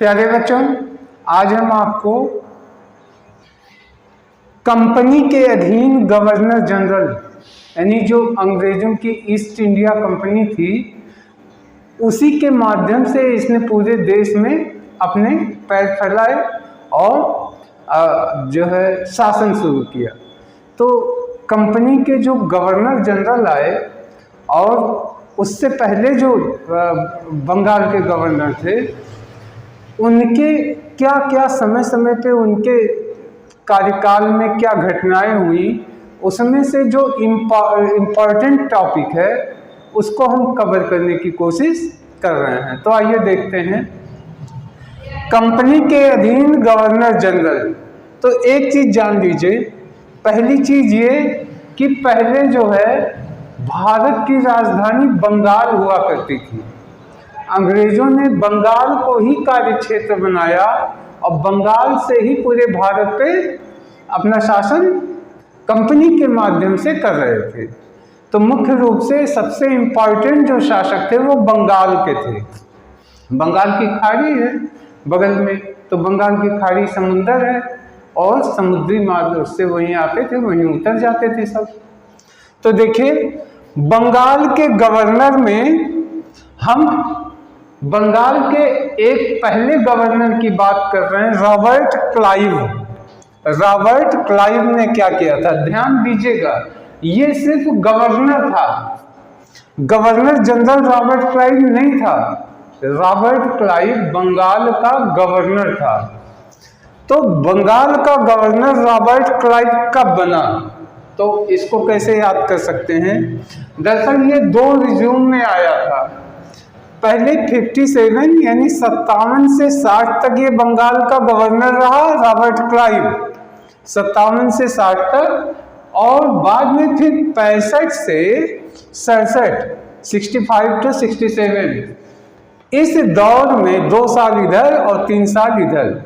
प्यारे बच्चों, आज हम आपको कंपनी के अधीन गवर्नर जनरल यानी जो अंग्रेजों की ईस्ट इंडिया कंपनी थी, उसी के माध्यम से इसने पूरे देश में अपने पैर फैलाए और जो है शासन शुरू किया। तो कंपनी के जो गवर्नर जनरल आए और उससे पहले जो बंगाल के गवर्नर थे, उनके क्या क्या समय समय पे उनके कार्यकाल में क्या घटनाएं हुई, उसमें से जो इम्पॉर्टेंट टॉपिक है उसको हम कवर करने की कोशिश कर रहे हैं। तो आइए देखते हैं कंपनी के अधीन गवर्नर जनरल। तो एक चीज जान लीजिए, पहली चीज ये कि पहले जो है भारत की राजधानी बंगाल हुआ करती थी। अंग्रेजों ने बंगाल को ही कार्यक्षेत्र बनाया और बंगाल से ही पूरे भारत पे अपना शासन कंपनी के माध्यम से कर रहे थे। तो मुख्य रूप से सबसे इम्पोर्टेंट जो शासक थे वो बंगाल के थे। बंगाल की खाड़ी है बगल में, तो बंगाल की खाड़ी समुंदर है और समुद्री मार्ग से वहीं आते थे, वहीं उतर जाते थे सब। तो देखिए, बंगाल के गवर्नर में हम बंगाल के एक पहले गवर्नर की बात कर रहे हैं, रॉबर्ट क्लाइव। रॉबर्ट क्लाइव ने क्या किया था, ध्यान दीजिएगा, ये सिर्फ गवर्नर था, गवर्नर जनरल रॉबर्ट क्लाइव नहीं था। रॉबर्ट क्लाइव बंगाल का गवर्नर था। तो बंगाल का गवर्नर रॉबर्ट क्लाइव कब बना, तो इसको कैसे याद कर सकते हैं। दरअसल ये दो रिज्यूम में आया था। पहले 57 यानी 57 से 60 तक ये बंगाल का गवर्नर रहा रॉबर्ट क्लाइव, 57 से 60 तक, और बाद में फिर 65 से 67, 65 to 67, इस दौर में 2 साल इधर और 3 साल इधर,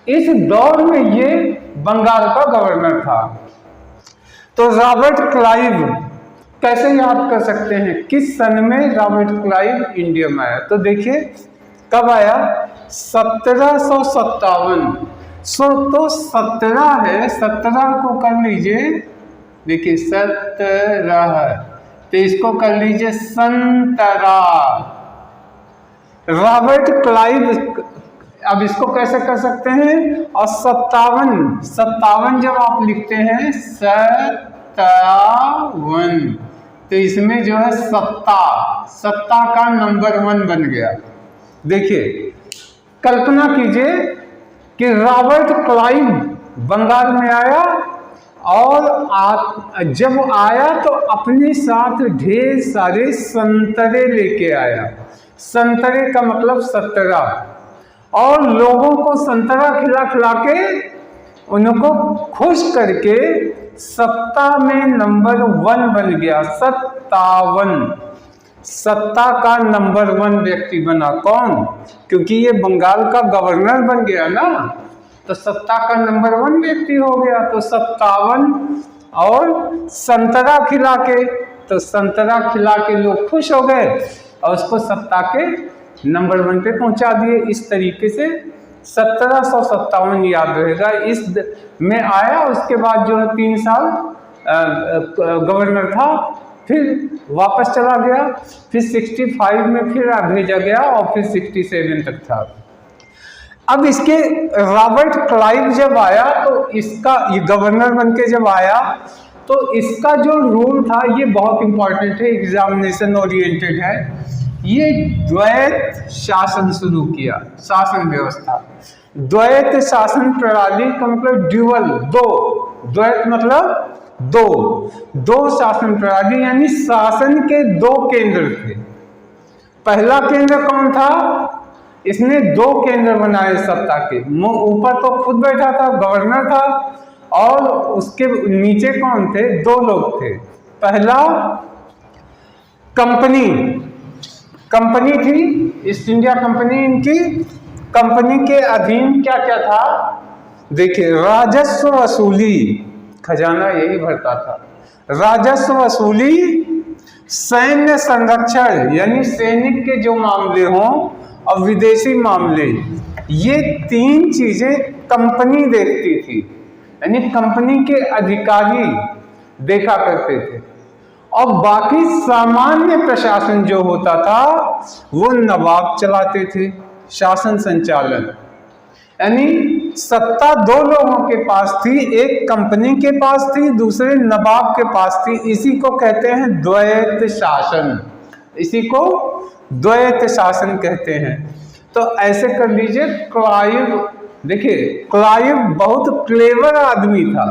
इस दौर में ये बंगाल का गवर्नर था। तो रॉबर्ट क्लाइव कैसे याद कर सकते हैं, किस सन में रॉबर्ट क्लाइव इंडिया में आया। तो देखिए कब आया, 1757। तो 17 है, 17 को कर लीजिए, देखिए 17, तो इसको कर लीजिए 17। रॉबर्ट क्लाइव, अब इसको कैसे कर सकते हैं, और 57 जब आप लिखते हैं 57, तो इसमें जो है सत्ता का नंबर 1 बन गया। देखिए कल्पना कीजिए कि रॉबर्ट क्लाइव बंगाल में आया और जब आया तो अपने साथ ढेर सारे संतरे लेके आया। संतरे का मतलब 17, और लोगों को संतरा खिला खिला के उनको खुश करके सत्ता में नंबर 1 बन गया। 57, सत्ता का नंबर 1 व्यक्ति बना। कौन, क्योंकि ये बंगाल का गवर्नर बन गया ना, तो सत्ता का नंबर 1 व्यक्ति हो गया। तो 57 और संतरा खिला के, तो संतरा खिला के लोग खुश हो गए और उसको सत्ता के नंबर 1 पे पहुंचा दिए। इस तरीके से 1757 याद रहेगा, इस में आया। उसके बाद जो है 3 साल गवर्नर था, फिर वापस चला गया, फिर 65 में फिर भेजा गया और फिर 67 तक था। अब इसके रॉबर्ट क्लाइव जब आया तो इसका ये गवर्नर बनके जब आया तो इसका जो रूल था ये बहुत इंपॉर्टेंट है, एग्जामिनेशन ओरिएंटेड है। ये द्वैत शासन शुरू किया, शासन व्यवस्था। द्वैत शासन प्रणाली का मतलब ड्यूअल, दो, द्वैत मतलब दो शासन प्रणाली, यानी शासन के 2 केंद्र थे। पहला केंद्र कौन था, इसने 2 केंद्र बनाए सत्ता के। ऊपर तो खुद बैठा था, गवर्नर था, और उसके नीचे कौन थे, 2 लोग थे। पहला कंपनी थी, ईस्ट इंडिया कंपनी। इनकी कंपनी के अधीन क्या क्या था, देखिए, राजस्व वसूली, खजाना यही भरता था, राजस्व वसूली, सैन्य संरक्षण यानी सैनिक के जो मामले हों और विदेशी मामले, ये 3 चीजें कंपनी देखती थी, यानी कंपनी के अधिकारी देखा करते थे। और बाकी सामान्य प्रशासन जो होता था वो नवाब चलाते थे, शासन संचालन। यानी सत्ता 2 लोगों के पास थी, एक कंपनी के पास थी, दूसरे नवाब के पास थी। इसी को कहते हैं द्वैत शासन, इसी को द्वैत शासन कहते हैं। तो ऐसे कर लीजिए, क्लाइव, देखिए क्लाइव बहुत क्लेवर आदमी था।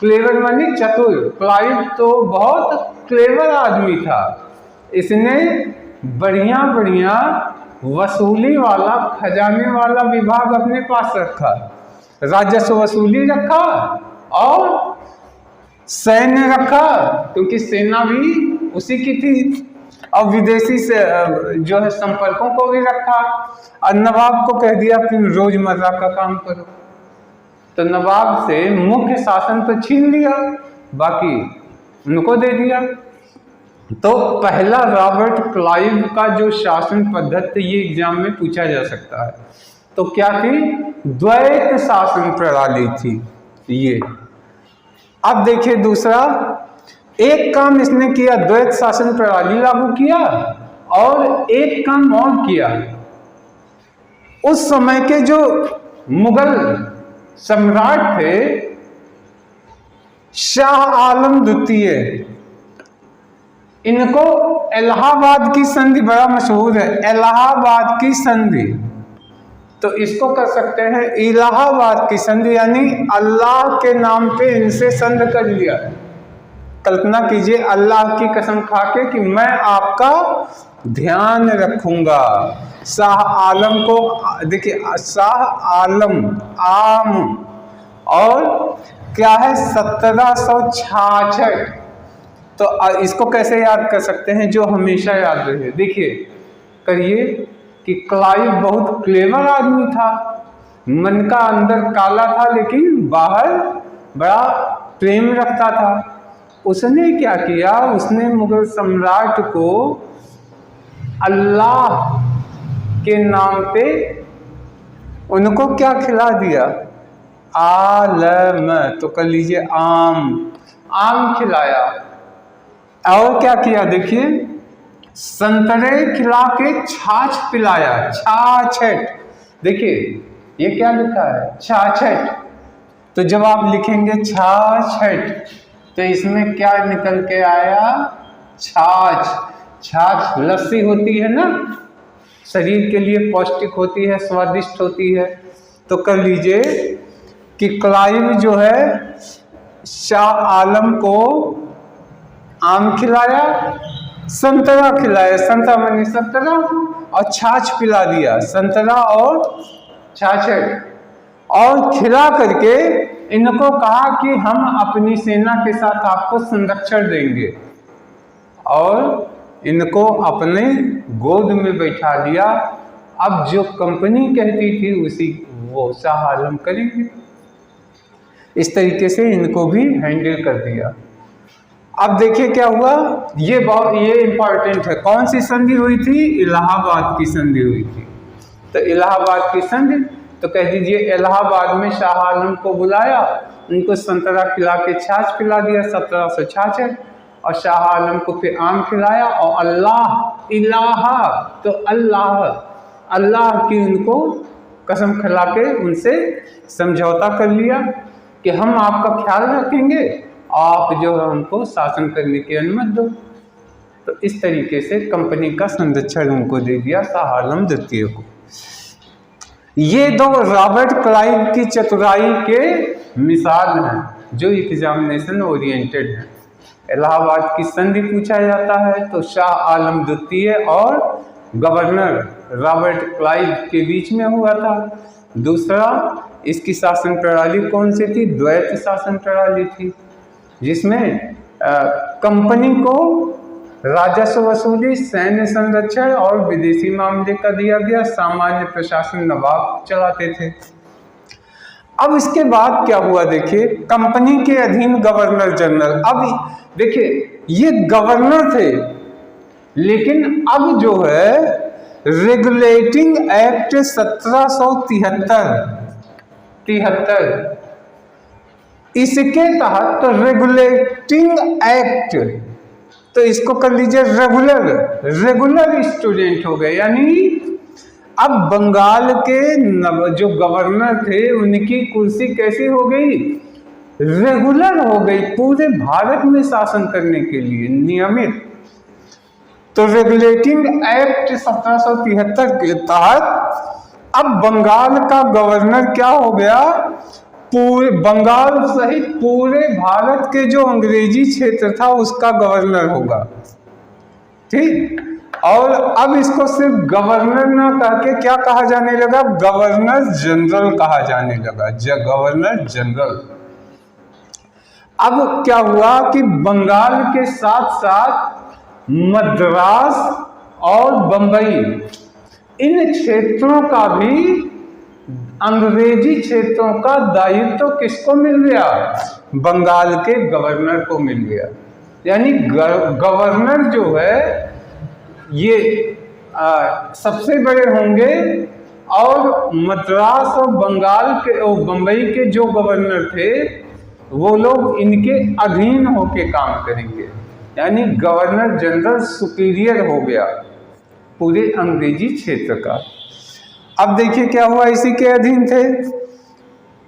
क्लेवर मानी चतुर, क्लाइव तो बहुत क्लेवर आदमी था। इसने बढ़िया बढ़िया वसूली वाला, खजाने वाला विभाग अपने पास रखा, राजस्व वसूली रखा और सैन्य रखा, क्योंकि सेना भी उसी की थी, और विदेशी से जो है संपर्कों को भी रखा। और नवाब को कह दिया कि रोजमर्रा का काम करो। तो नवाब से मुख्य शासन तो छीन लिया, बाकी उनको दे दिया। तो पहला रॉबर्ट क्लाइव का जो शासन पद्धति, ये एग्जाम में पूछा जा सकता है। तो क्या थी? द्वैत शासन प्रणाली थी ये। अब देखिए दूसरा, एक काम इसने किया, द्वैत शासन प्रणाली लागू किया, और एक काम और किया। उस समय के जो मुगल सम्राट थे, शाह आलम द्वितीय, इनको इलाहाबाद की संधि बड़ा मशहूर है, इलाहाबाद की संधि, तो इसको कर सकते हैं इलाहाबाद की संधि, यानी अल्लाह के नाम पे इनसे संधि कर लिया। कल्पना कीजिए, अल्लाह की कसम खा के कि मैं आपका ध्यान रखूंगा। शाह आलम को देखिए, शाह आलम आम, और क्या है 1766। तो इसको कैसे याद कर सकते हैं, जो हमेशा याद रहे। देखिए करिए कि क्लाइव बहुत क्लेवर आदमी था, मन का अंदर काला था लेकिन बाहर बड़ा प्रेम रखता था। उसने क्या किया, उसने मुगल सम्राट को अल्लाह के नाम पे उनको क्या खिला दिया, आलम, तो कर लीजिए आम खिलाया। और क्या किया, देखिए संतरे खिला के छाछ पिलाया, छाछठ। देखिए ये क्या लिखा है, छाछठ। तो जब आप लिखेंगे छाछठ तो इसमें क्या निकल के आया, छाछ। छाछ लस्सी होती है ना, शरीर के लिए पौष्टिक होती है, स्वादिष्ट होती है। तो कर लीजिए कि क्लाइव जो है शाह आलम को आम खिलाया, संतरा खिलाया, संतरा मानी संतरा, और छाछ पिला दिया, संतरा और छाछठ। और खिला करके इनको कहा कि हम अपनी सेना के साथ आपको संरक्षण देंगे, और इनको अपने गोद में बैठा लिया। अब जो कंपनी कहती थी उसी वो शाह आलम करेंगे। इस तरीके से इनको भी हैंडल कर दिया। अब देखिए क्या हुआ, ये इंपॉर्टेंट है। कौन सी संधि हुई थी? इलाहाबाद की संधि हुई थी। तो इलाहाबाद की संधि, तो कह दीजिए इलाहाबाद में शाह आलम को बुलाया, उनको संतरा खिला के छाछ पिला दिया 1766, और शाह आलम को फिर आम खिलाया, और अल्लाह इलाहा, तो अल्लाह की उनको कसम खिला के उनसे समझौता कर लिया कि हम आपका ख्याल रखेंगे, आप जो है हमको शासन करने की अनुमति दो। तो इस तरीके से कंपनी का संरक्षण उनको दे दिया शाह आलम द्वितीय को। ये 2 रॉबर्ट क्लाइव की चतुराई के मिसाल हैं जो एग्जामिनेशन ओरिएंटेड है। इलाहाबाद की संधि पूछा जाता है तो शाह आलम द्वितीय और गवर्नर रॉबर्ट क्लाइव के बीच में हुआ था। दूसरा, इसकी शासन प्रणाली कौन सी थी? द्वैत शासन प्रणाली थी, जिसमें कंपनी को राजस्व वसूली, सैन्य संरक्षण और विदेशी मामले का दिया गया, सामान्य प्रशासन नवाब चलाते थे। अब इसके बाद क्या हुआ, देखिए कंपनी के अधीन गवर्नर जनरल। अब देखिए ये गवर्नर थे, लेकिन अब जो है रेगुलेटिंग एक्ट 1773, इसके तहत रेगुलेटिंग एक्ट, तो इसको कर लीजिए रेगुलर स्टूडेंट हो गए। यानी अब बंगाल के जो गवर्नर थे उनकी कुर्सी कैसी हो गई, रेगुलर हो गई, पूरे भारत में शासन करने के लिए नियमित। तो रेगुलेटिंग एक्ट 1773 के तहत अब बंगाल का गवर्नर क्या हो गया, पूरे बंगाल सहित पूरे भारत के जो अंग्रेजी क्षेत्र था उसका गवर्नर होगा, ठीक। और अब इसको सिर्फ गवर्नर ना कह के क्या कहा जाने लगा, गवर्नर जनरल कहा जाने लगा, गवर्नर जनरल। अब क्या हुआ कि बंगाल के साथ साथ मद्रास और बंबई, इन क्षेत्रों का भी, अंग्रेजी क्षेत्रों का दायित्व किसको मिल गया, बंगाल के गवर्नर को मिल गया। यानी गवर्नर जो है ये सबसे बड़े होंगे, और मद्रास और बंगाल के और बंबई के जो गवर्नर थे वो लोग इनके अधीन होके काम करेंगे। यानी गवर्नर जनरल सुपीरियर हो गया पूरे अंग्रेजी क्षेत्र का। अब देखिए क्या हुआ, इसी के अधीन थे।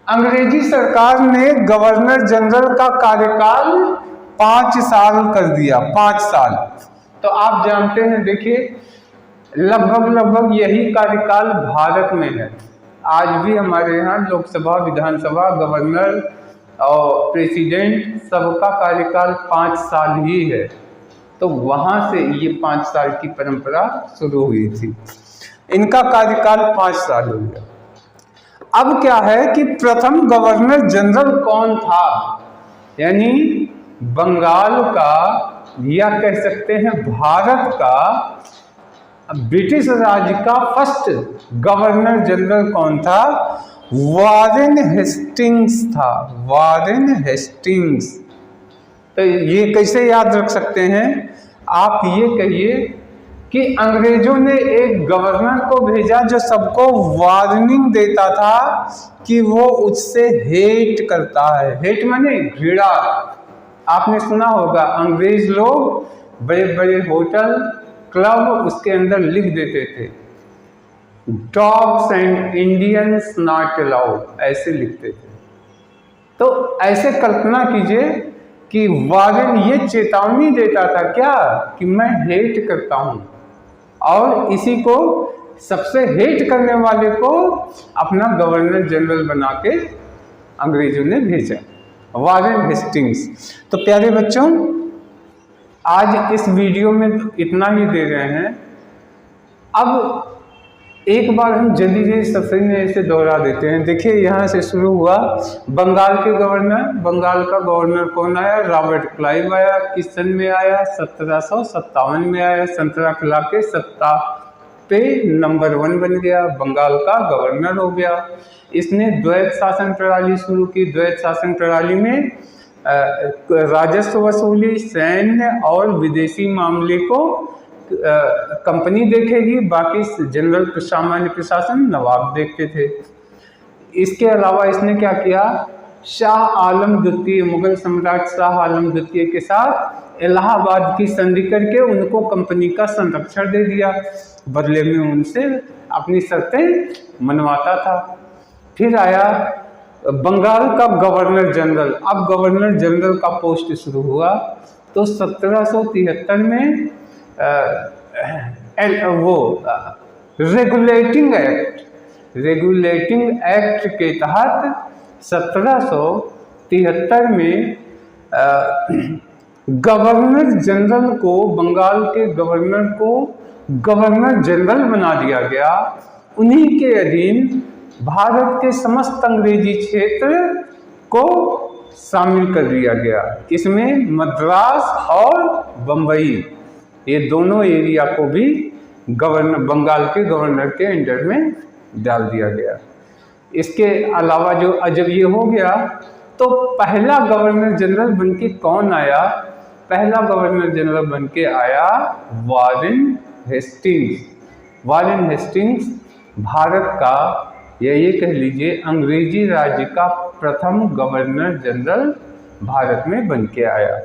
अंग्रेजी सरकार ने गवर्नर जनरल का कार्यकाल 5 साल कर दिया, 5 साल। तो आप जानते हैं, देखिए लगभग यही कार्यकाल भारत में है। आज भी हमारे यहाँ लोकसभा, विधानसभा, गवर्नर और प्रेसिडेंट सबका कार्यकाल 5 साल ही है। तो वहाँ से ये 5 साल की परंपरा शुरू हुई थी। इनका कार्यकाल 5 साल हो गया। अब क्या है कि प्रथम गवर्नर जनरल कौन था, यानी बंगाल का या कह सकते हैं भारत का, ब्रिटिश राज का फर्स्ट गवर्नर जनरल कौन था, वॉरेन हेस्टिंग्स था, वॉरेन हेस्टिंग्स। तो ये कैसे याद रख सकते हैं, आप ये कहिए कि अंग्रेजों ने एक गवर्नर को भेजा जो सबको वार्निंग देता था कि वो उससे हेट करता है। हेट माने घृणा। आपने सुना होगा, अंग्रेज लोग बड़े बड़े होटल, क्लब, उसके अंदर लिख देते थे dogs and Indians not allowed, ऐसे लिखते थे। तो ऐसे कल्पना कीजिए कि वारेन ये चेतावनी देता था क्या, कि मैं हेट करता हूं, और इसी को, सबसे हेट करने वाले को अपना गवर्नर जनरल बना के अंग्रेजों ने भेजा, वॉरेन हेस्टिंग्स। तो प्यारे बच्चों, आज इस वीडियो में तो इतना ही दे रहे हैं। अब एक बार हम जल्दी सफर में इसे दोहरा देते हैं। देखिए यहाँ से शुरू हुआ, बंगाल के गवर्नर, बंगाल का गवर्नर कौन आया, रॉबर्ट क्लाइव आया। किस सन में आया, 1757 में आया। संतरा खिला के सत्ता पे नंबर 1 बन गया, बंगाल का गवर्नर हो गया। इसने द्वैत शासन प्रणाली शुरू की। द्वैत शासन प्रणाली में राजस्व वसूली, सैन्य और विदेशी मामले को कंपनी देखेगी, बाकी जनरल सामान्य प्रशासन नवाब देखते थे। इसके अलावा इसने क्या किया, शाह आलम द्वितीय, मुगल सम्राट शाह आलम द्वितीय के साथ इलाहाबाद की संधि करके उनको कंपनी का संरक्षण दे दिया, बदले में उनसे अपनी शर्तें मनवाता था। फिर आया बंगाल का गवर्नर जनरल। अब गवर्नर जनरल का पोस्ट शुरू हुआ तो 1773 में वो रेगुलेटिंग एक्ट के तहत 1773 में गवर्नर जनरल को, बंगाल के गवर्नर को गवर्नर जनरल बना दिया गया। उन्हीं के अधीन भारत के समस्त अंग्रेजी क्षेत्र को शामिल कर दिया गया। इसमें मद्रास और बंबई, ये दोनों एरिया को भी बंगाल के गवर्नर के अंडर में डाल दिया गया। इसके अलावा जब ये हो गया तो पहला गवर्नर जनरल बनके कौन आया, पहला गवर्नर जनरल बनके आया Warren Hastings. Warren Hastings Bharat का, या ये कह लीजिए अंग्रेजी राज्य का प्रथम गवर्नर जनरल भारत में बन के आया।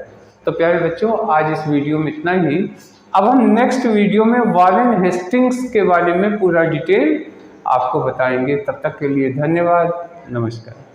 तो प्यारे बच्चों, आज इस वीडियो में इतना ही। अब हम नेक्स्ट वीडियो में वॉरेन हेस्टिंग्स के बारे में पूरा डिटेल आपको बताएंगे। तब तक के लिए धन्यवाद, नमस्कार।